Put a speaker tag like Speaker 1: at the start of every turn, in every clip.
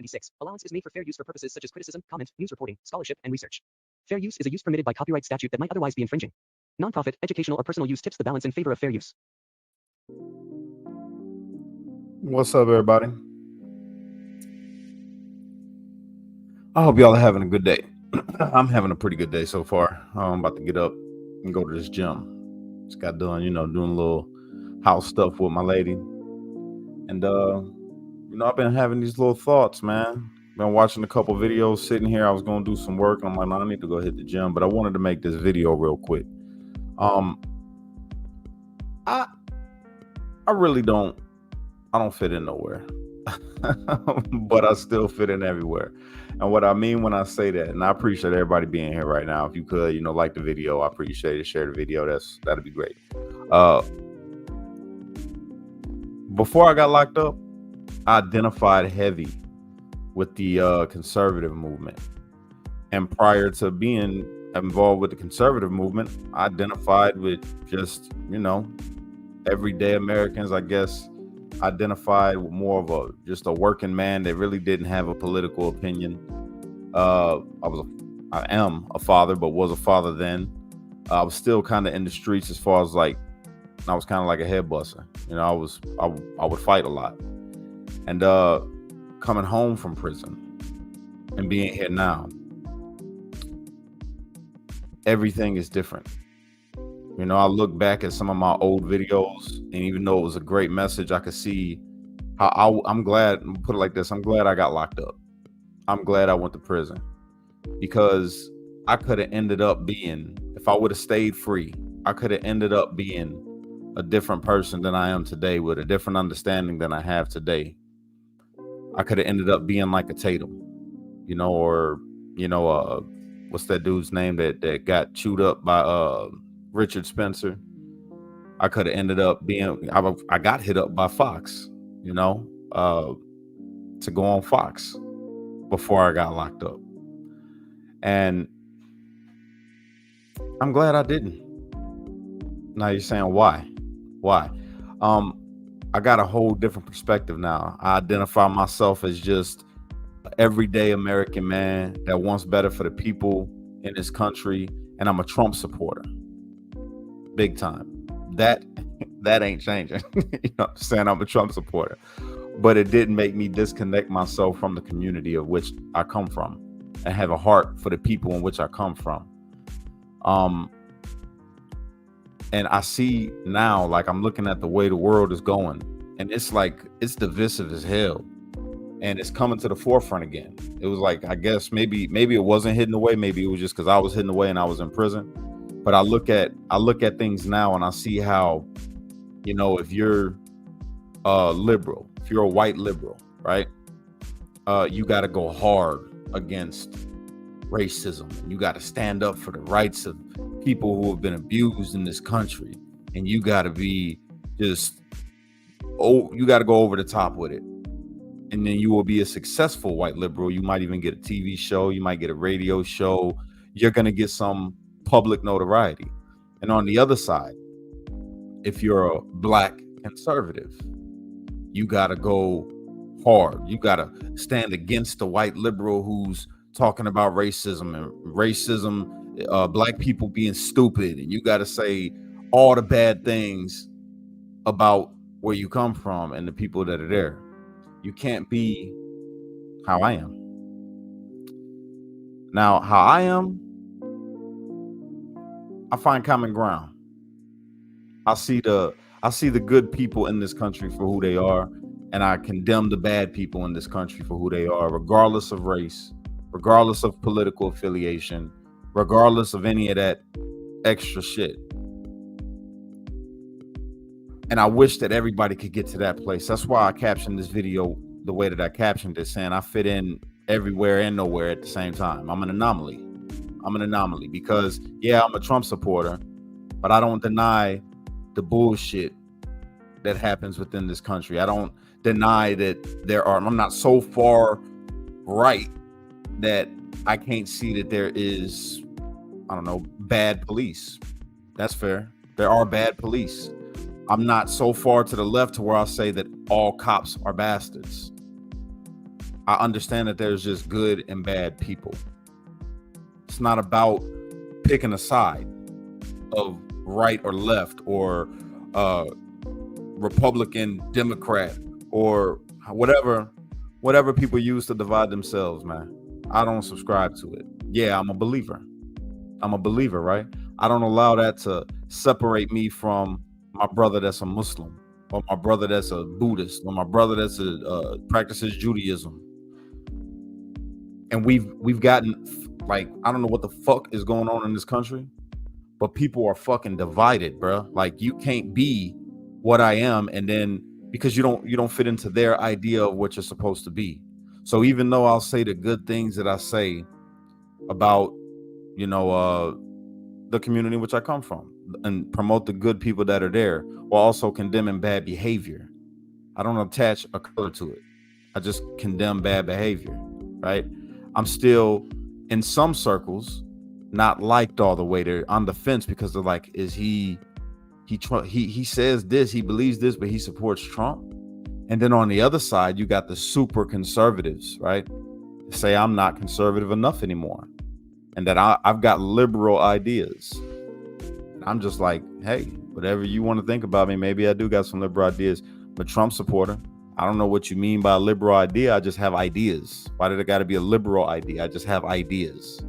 Speaker 1: 76. Allowance is made for fair use for purposes such as criticism, comment, news reporting, scholarship, and research. Fair use is a use permitted by copyright statute that might otherwise be infringing. Nonprofit, educational, or personal use tips the balance in favor of fair use.
Speaker 2: What's up, everybody? I hope y'all are having a good day. I'm having a pretty good day so far. I'm about to get up and go to this gym. Just got done, doing a little house stuff with my lady. And, I've been having these little thoughts, man. Been watching a couple videos, sitting here. I was going to do some work. And I'm like, no, I need to go hit the gym. But I wanted to make this video real quick. I really don't fit in nowhere. But I still fit in everywhere. And what I mean when I say that, and I appreciate everybody being here right now. If you could, like the video, I appreciate it. Share the video. That'd be great. Before I got locked up, I identified heavy with the conservative movement. And prior to being involved with the conservative movement, I identified with just, everyday Americans, I guess. Identified with more of just a working man that really didn't have a political opinion. I am a father, but was a father then. I was still kind of in the streets as far as I was kind of like a head buster. I would fight a lot. And coming home from prison and being here now, everything is different. I look back at some of my old videos, and even though it was a great message, I could see how I'm glad, put it like this, I'm glad I got locked up. I'm glad I went to prison, because I could have ended up being, if I would have stayed free, I could have ended up being a different person than I am today, with a different understanding than I have today. I could have ended up being like a Tatum, or, what's that dude's name that got chewed up by Richard Spencer. I could have ended up being, I got hit up by Fox, to go on Fox before I got locked up. And I'm glad I didn't. Now you're saying why? I got a whole different perspective now. I identify myself as just an everyday American man that wants better for the people in this country, and I'm a Trump supporter. Big time. That ain't changing. I'm saying I'm a Trump supporter. But it didn't make me disconnect myself from the community of which I come from, and have a heart for the people in which I come from. And I see now, I'm looking at the way the world is going, and it's divisive as hell. And it's coming to the forefront again. It was I guess maybe it wasn't hidden away. Maybe it was just because I was hidden away and I was in prison. But I look at things now, and I see how, if you're liberal, if you're a white liberal, right, you got to go hard against racism. You got to stand up for the rights of people who have been abused in this country, and you got to be you got to go over the top with it, and then you will be a successful white liberal. You might even get a TV show, you might get a radio show, you're gonna get some public notoriety. And on the other side, if you're a black conservative, you gotta go hard. You gotta stand against the white liberal who's talking about racism, black people being stupid, and you gotta say all the bad things about where you come from and the people that are there. You can't be how I am. Now, how I am, I find common ground. I see the good people in this country for who they are, and I condemn the bad people in this country for who they are, regardless of race, regardless of political affiliation, regardless of any of that extra shit. And I wish that everybody could get to that place. That's why I captioned this video the way that I captioned it, saying I fit in everywhere and nowhere at the same time. I'm an anomaly. Because, yeah, I'm a Trump supporter, but I don't deny the bullshit that happens within this country. I don't deny that I'm not so far right that I can't see that there is, bad police. That's fair. There are bad police. I'm not so far to the left to where I say that all cops are bastards. I understand that there's just good and bad people. It's not about picking a side of right or left or Republican, Democrat, or whatever people use to divide themselves, man. I don't subscribe to it. Yeah, I'm a believer. Right? I don't allow that to separate me from my brother that's a Muslim, or my brother that's a Buddhist, or my brother that's a practices Judaism. And we've gotten, like, I don't know what the fuck is going on in this country, but people are fucking divided, bro. Like, you can't be what I am, and then because you don't fit into their idea of what you're supposed to be. So even though I'll say the good things that I say about, the community which I come from, and promote the good people that are there, while also condemning bad behavior, I don't attach a color to it. I just condemn bad behavior, right? I'm still, in some circles, not liked all the way. They're on the fence because they're like, is he says this, he believes this, but he supports Trump. And then on the other side, you got the super conservatives, right? Say I'm not conservative enough anymore, and that I've got liberal ideas. I'm just like, hey, whatever you want to think about me, maybe I do got some liberal ideas. I'm a Trump supporter. I don't know what you mean by a liberal idea. I just have ideas. Why did it got to be a liberal idea? I just have ideas.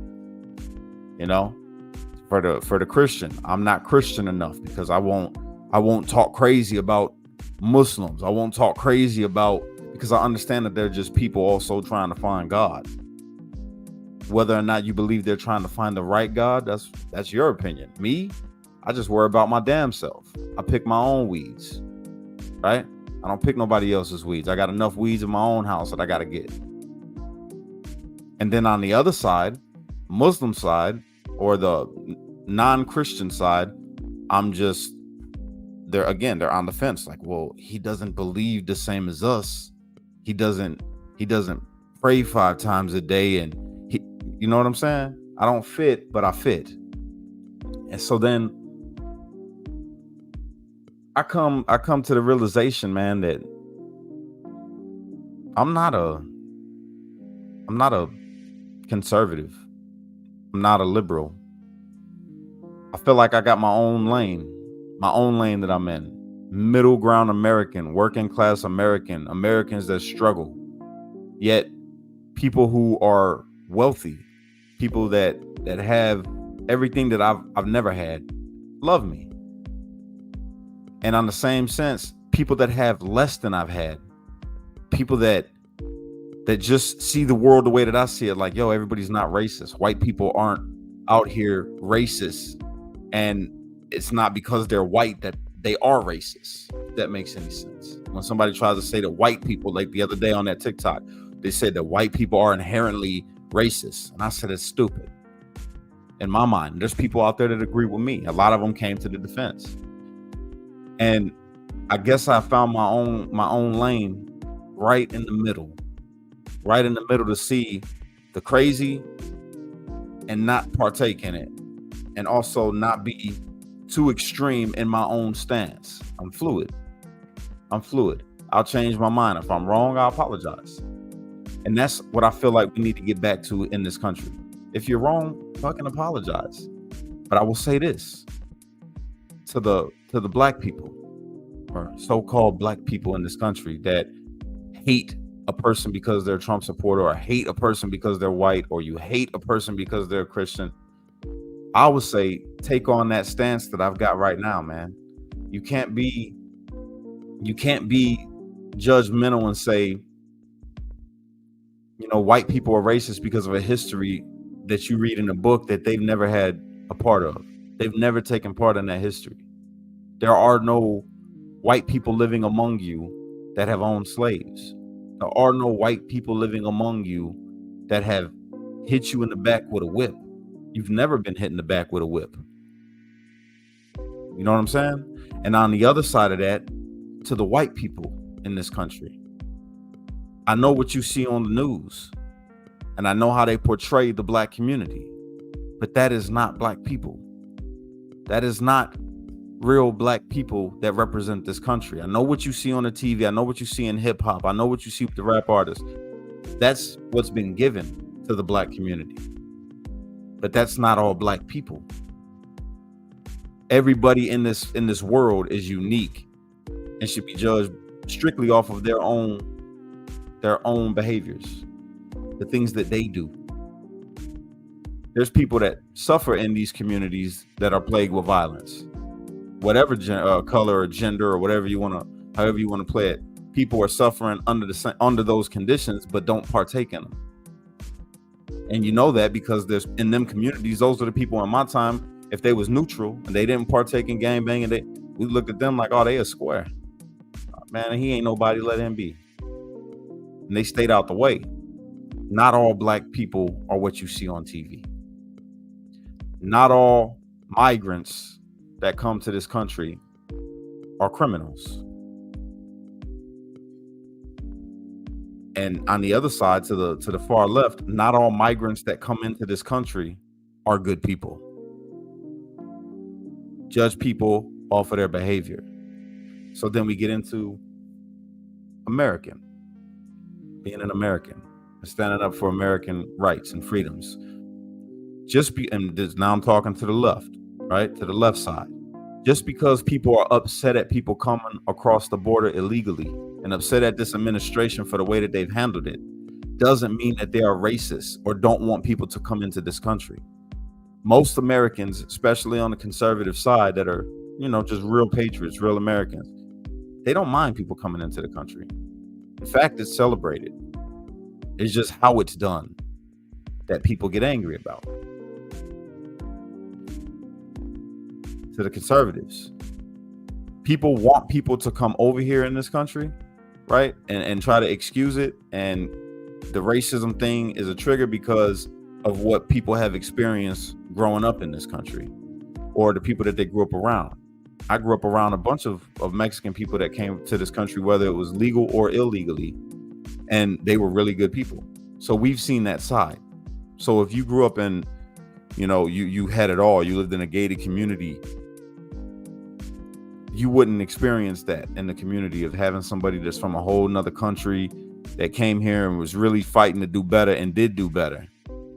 Speaker 2: For the Christian, I'm not Christian enough because I won't talk crazy about Muslims. I won't talk crazy about, because I understand that they're just people also trying to find God. Whether or not you believe they're trying to find the right God, that's your opinion. Me, I just worry about my damn self. I pick my own weeds, right? I don't pick nobody else's weeds. I got enough weeds in my own house that I got to get. And then on the other side, Muslim side, or the non-Christian side, they're on the fence. Like, well, he doesn't believe the same as us. He doesn't pray 5 times a day, and you know what I'm saying? I don't fit, but I fit. And so then I come to the realization, man, that I'm not a conservative. I'm not a liberal. I feel like I got my own lane that I'm in. Middle ground American, working class American, Americans that struggle. Yet people who are wealthy, people that have everything that I've never had, love me. And on the same sense, people that have less than I've had, people that just see the world the way that I see it, like, yo, everybody's not racist. White people aren't out here racist, and it's not because they're white that they are racist. If that makes any sense. When somebody tries to say that white people, like the other day on that TikTok, they said that white people are inherently racist, and I said it's stupid. In my mind, there's people out there that agree with me. A lot of them came to the defense, and I guess I found my own lane right in the middle to see the crazy and not partake in it, and also not be too extreme in my own stance. I'm fluid. I'll change my mind. If I'm wrong, I'll apologize. And that's what I feel like we need to get back to in this country. If you're wrong, fucking apologize. But I will say this to the black people, or so-called black people in this country, that hate a person because they're a Trump supporter, or hate a person because they're white, or you hate a person because they're a Christian. I would say take on that stance that I've got right now, man. You can't be judgmental and say, white people are racist because of a history that you read in a book that they've never had a part of. They've never taken part in that history. There are no white people living among you that have owned slaves. There are no white people living among you that have hit you in the back with a whip. You've never been hit in the back with a whip. You know what I'm saying? And on the other side of that, to the white people in this country, I know what you see on the news, and I know how they portray the black community, but that is not black people. That is not real black people that represent this country. I know what you see on the TV. I know what you see in hip hop. I know what you see with the rap artists. That's what's been given to the Black community. But that's not all Black people. Everybody in this world is unique and should be judged strictly off of their own behaviors, the things that they do. There's people that suffer in these communities that are plagued with violence, whatever color or gender or whatever however you want to play it. People are suffering under those conditions, but don't partake in them. And you know that because there's in them communities, those are the people in my time. If they was neutral and they didn't partake in gangbanging, we looked at them like, oh, they a square. Man, he ain't nobody, let him be. And they stayed out the way. Not all Black people are what you see on TV. Not all migrants that come to this country are criminals. And on the other side, to the far left, not all migrants that come into this country are good people. Judge people off of their behavior. So then we get into American, being an American, standing up for American rights and freedoms. Now I'm talking to the left, right? To the left side. Just because people are upset at people coming across the border illegally and upset at this administration for the way that they've handled it, doesn't mean that they are racist or don't want people to come into this country. Most Americans, especially on the conservative side that are, just real patriots, real Americans, they don't mind people coming into the country. In fact, it's celebrated. It's just how it's done that people get angry about. To the conservatives, people want people to come over here in this country, right? And try to excuse it. And the racism thing is a trigger because of what people have experienced growing up in this country or the people that they grew up around. I grew up around a bunch of Mexican people that came to this country, whether it was legal or illegally, and they were really good people. So we've seen that side. So if you grew up in, you had it all, you lived in a gated community, you wouldn't experience that in the community of having somebody that's from a whole nother country that came here and was really fighting to do better and did do better.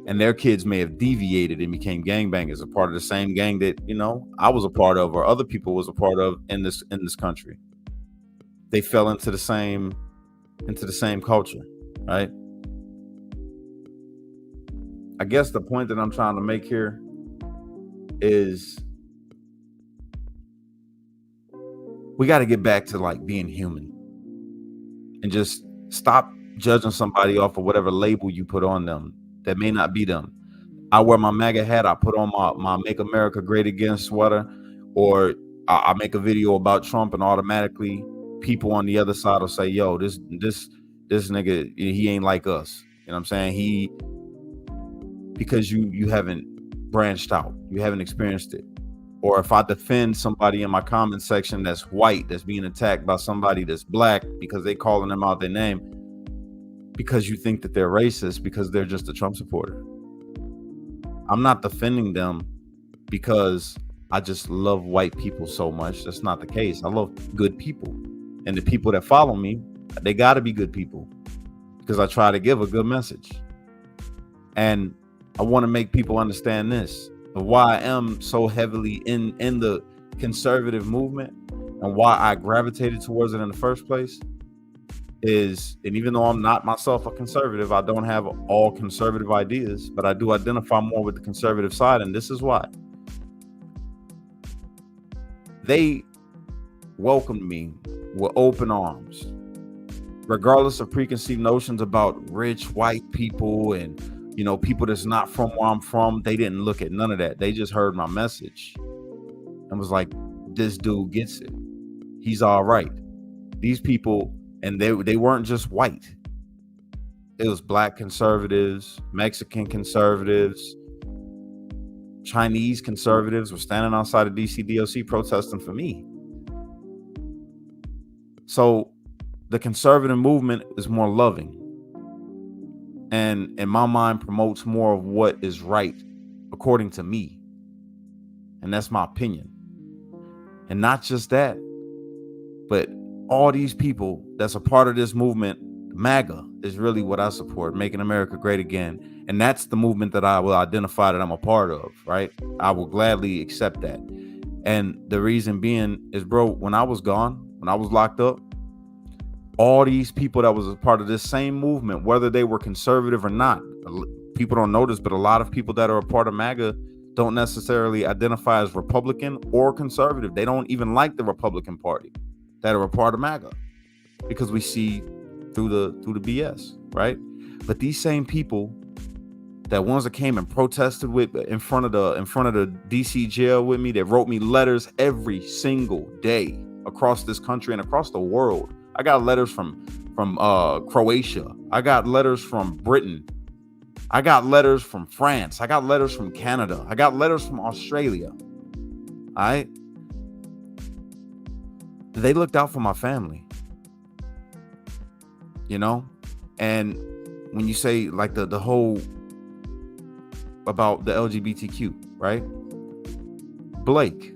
Speaker 2: And their kids may have deviated and became gangbangers, a part of the same gang that, I was a part of or other people was a part of in this country. They fell into the same culture, right? I guess the point that I'm trying to make here is we got to get back to like being human and just stop judging somebody off of whatever label you put on them that may not be them. I wear my MAGA hat. I put on my Make America Great Again sweater, or I make a video about Trump, and automatically people on the other side will say, yo, this nigga, he ain't like us. You know what I'm saying? Because you haven't branched out. You haven't experienced it. Or if I defend somebody in my comment section that's white, that's being attacked by somebody that's Black because they calling them out their name, because you think that they're racist because they're just a Trump supporter. I'm not defending them because I just love white people so much. That's not the case. I love good people. And the people that follow me, they got to be good people because I try to give a good message. And I want to make people understand this, of why I am so heavily in the conservative movement and why I gravitated towards it in the first place. And even though I'm not myself a conservative, I don't have all conservative ideas, but I do identify more with the conservative side. And this is why. They welcomed me with open arms, regardless of preconceived notions about rich white people and, people that's not from where I'm from. They didn't look at none of that. They just heard my message and was like, this dude gets it. He's all right. These people, and they weren't just white. It was Black conservatives, Mexican conservatives, Chinese conservatives were standing outside of DC DOC protesting for me. So the conservative movement is more loving. And in my mind promotes more of what is right according to me. And that's my opinion. And not just that, but all these people that's a part of this movement, MAGA, is really what I support, making America great again. And that's the movement that I will identify that I'm a part of, right? I will gladly accept that. And the reason being is, bro, when I was gone, when I was locked up, all these people that was a part of this same movement, whether they were conservative or not, people don't notice, but a lot of people that are a part of MAGA don't necessarily identify as Republican or conservative. They don't even like the Republican Party that are a part of MAGA, because we see through the BS, right? But these same people, that ones that came and protested with in front of the DC jail with me, that wrote me letters every single day across this country and across the world. I got letters from Croatia. I got letters from Britain. I got letters from France. I got letters from Canada. I got letters from Australia. All right. They looked out for my family, you know? And when you say like the whole about the LGBTQ, right? Blake.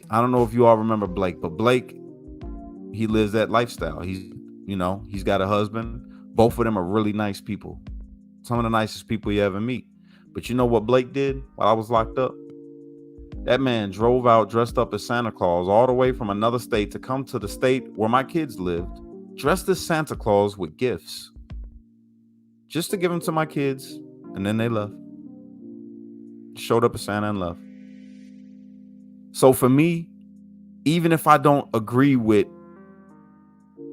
Speaker 2: I don't know if you all remember Blake, but Blake, he lives that lifestyle. He's got a husband. Both of them are really nice people. Some of the nicest people you ever meet. But you know what Blake did while I was locked up? That man drove out dressed up as Santa Claus all the way from another state to come to the state where my kids lived, dressed as Santa Claus with gifts, just to give them to my kids, and then they left. Showed up as Santa and left. So for me, even if I don't agree with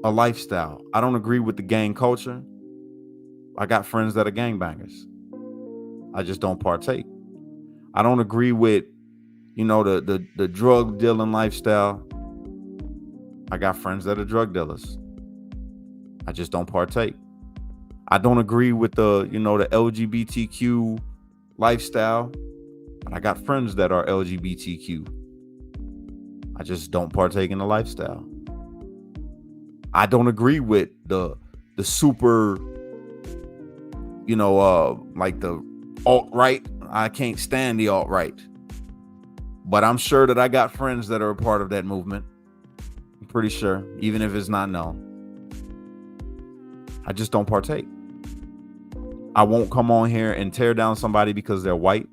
Speaker 2: a lifestyle, I don't agree with the gang culture, I got friends that are gangbangers. I just don't partake. I don't agree with, the drug dealing lifestyle. I got friends that are drug dealers. I just don't partake. I don't agree with the LGBTQ lifestyle, but I got friends that are LGBTQ. I just don't partake in the lifestyle. I don't agree with the super, like the alt-right. I can't stand the alt-right. But I'm sure that I got friends that are a part of that movement. I'm pretty sure, even if it's not known. I just don't partake. I won't come on here and tear down somebody because they're white.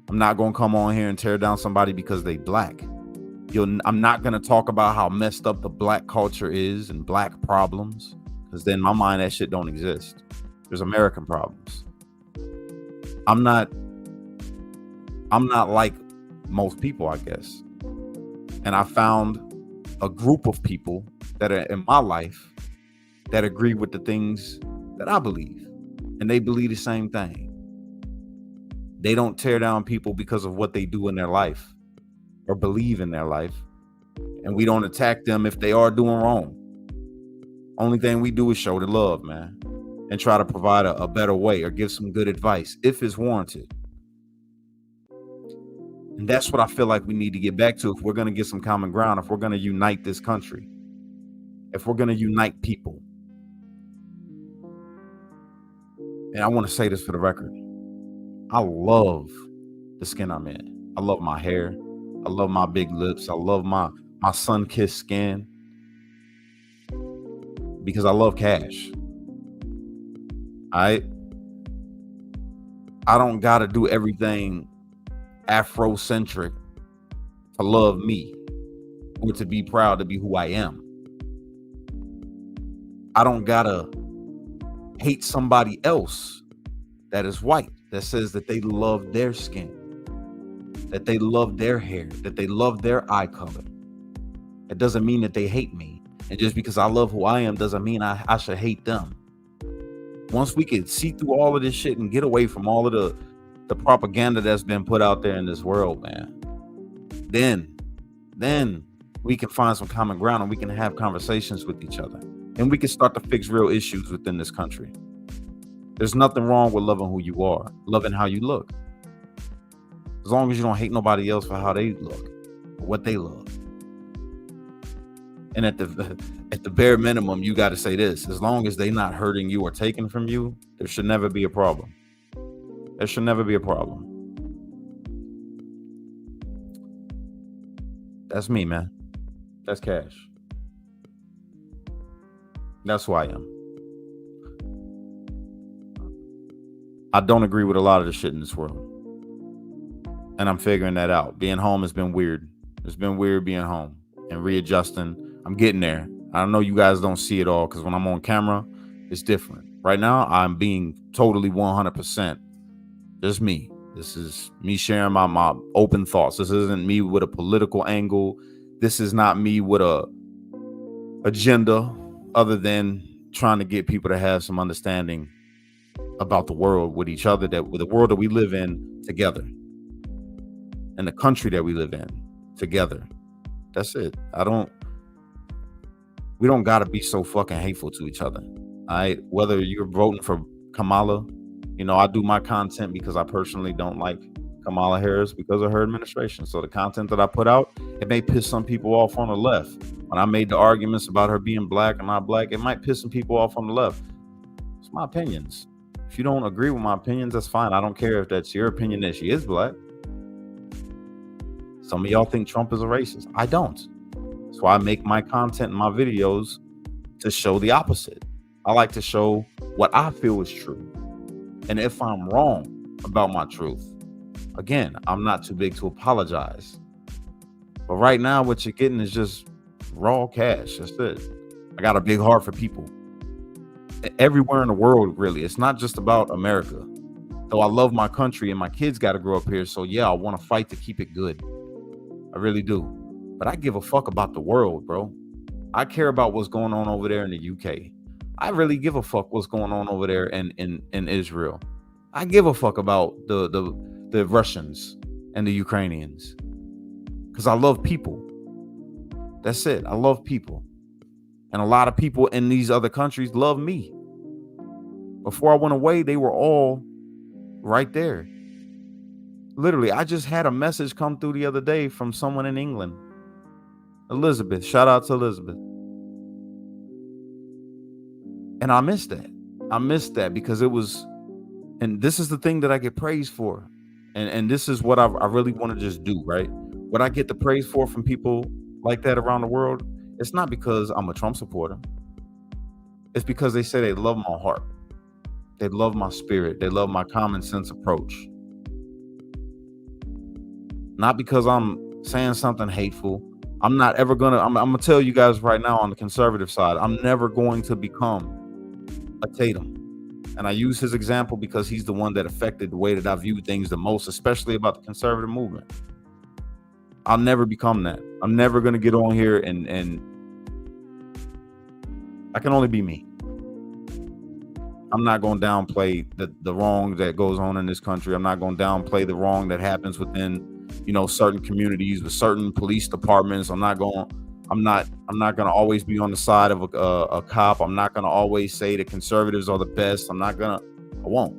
Speaker 2: I'm not going to come on here and tear down somebody because they black. I'm not going to talk about how messed up the black culture is and black problems, because then in my mind that shit don't exist. There's American problems. I'm not like most people, I guess. And I found a group of people that are in my life that agree with the things that I believe, and they believe the same thing. They don't tear down people because of what they do in their life or believe in their life. And we don't attack them if they are doing wrong. Only thing we do is show the love, man, and try to provide a better way or give some good advice if it's warranted. And that's what I feel like we need to get back to if we're going to get some common ground, if we're going to unite this country, if we're going to unite people. And I want to say this for the record. I love the skin I'm in. I love my hair. I love my big lips. I love my sun-kissed skin, because I love cash. I don't got to do everything Afrocentric to love me or to be proud to be who I am. I don't got to hate somebody else that is white, that says that they love their skin, that they love their hair, that they love their eye color. It doesn't mean that they hate me. And just because I love who I am doesn't mean I should hate them. Once we can see through all of this shit and get away from all of the propaganda that's been put out there in this world, man, then we can find some common ground and we can have conversations with each other. And we can start to fix real issues within this country. There's nothing wrong with loving who you are, loving how you look. As long as you don't hate nobody else for how they look, or what they love. And at the bare minimum, you got to say this: as long as they're not hurting you or taking from you, there should never be a problem. There should never be a problem. That's me, man. That's Cash. That's who I am. I don't agree with a lot of the shit in this world. And I'm figuring that out. Being home has been weird. It's been weird being home and readjusting. I'm getting there. I know you guys don't see it all because when I'm on camera, it's different. Right now, I'm being totally 100% just me. This is me sharing my open thoughts. This isn't me with a political angle. This is not me with a agenda other than trying to get people to have some understanding about the world with each other, that with the world that we live in together and the country that we live in together. That's it. We don't got to be so fucking hateful to each other. All right. Whether you're voting for Kamala, I do my content because I personally don't like Kamala Harris because of her administration. So the content that I put out, it may piss some people off on the left. When I made the arguments about her being black and not black, it might piss some people off on the left. It's my opinions. If you don't agree with my opinions, that's fine. I don't care if that's your opinion that she is black. Some of y'all think Trump is a racist. I don't. That's why I make my content and my videos to show the opposite. I like to show what I feel is true. And if I'm wrong about my truth, again, I'm not too big to apologize. But right now, what you're getting is just raw cash. That's it. I got a big heart for people. Everywhere in the world, really. It's not just about America. Though I love my country and my kids got to grow up here. So yeah, I want to fight to keep it good. I really do. But I give a fuck about the world, bro. I care about what's going on over there in the UK. I really give a fuck what's going on over there in Israel. I give a fuck about the Russians and the Ukrainians. Because I love people. That's it. I love people. And a lot of people in these other countries love me. Before I went away, they were all right there. Literally, I just had a message come through the other day from someone in England. Elizabeth. Shout out to Elizabeth. And I missed that. I missed that because it was, and this is the thing that I get praised for. And this is what I really want to just do, right? What I get the praise for from people like that around the world, it's not because I'm a Trump supporter. It's because they say they love my heart. They love my spirit. They love my common sense approach. Not because I'm saying something hateful. I'm not ever gonna, I'm gonna tell you guys right now on the conservative side, I'm never going to become a Tatum. And I use his example because he's the one that affected the way that I view things the most, especially about the conservative movement. I'll never become that. I'm never going to get on here and I can only be me. I'm not going to downplay the wrong that goes on in this country. I'm not going to downplay the wrong that happens within, certain communities with certain police departments. I'm not going to always be on the side of a cop. I'm not going to always say the conservatives are the best. I won't.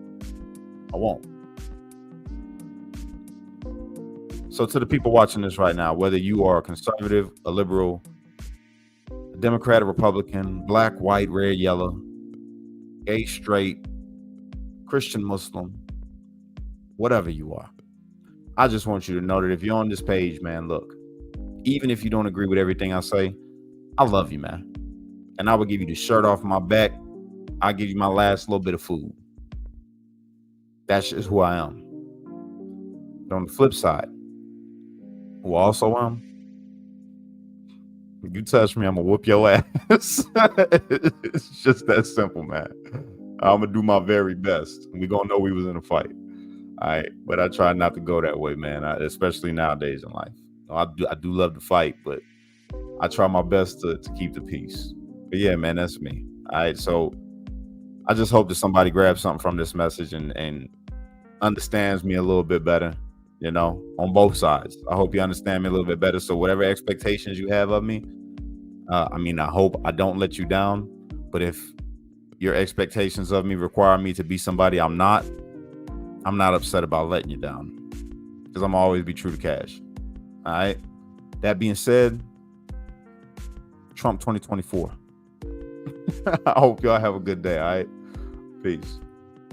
Speaker 2: So to the people watching this right now, whether you are a conservative, a liberal, a Democrat, a Republican, black, white, red, yellow, gay, straight, Christian, Muslim, whatever you are, I just want you to know that if you're on this page, man, look, even if you don't agree with everything I say, I love you, man. And I will give you the shirt off my back. I'll give you my last little bit of food. That's just who I am. But on the flip side, who also am, if you touch me, I'm going to whoop your ass. It's just that simple, man. I'm going to do my very best. We're going to know we was in a fight. All right. But I try not to go that way, man, especially nowadays in life. I do love to fight, but I try my best to keep the peace. But yeah, man, that's me. All right. So I just hope that somebody grabs something from this message and understands me a little bit better, on both sides. I hope you understand me a little bit better. So whatever expectations you have of me, I hope I don't let you down. But if your expectations of me require me to be somebody I'm not upset about letting you down because I'm always be true to cash. All right. That being said, Trump 2024. I hope y'all have a good day. All right. Peace.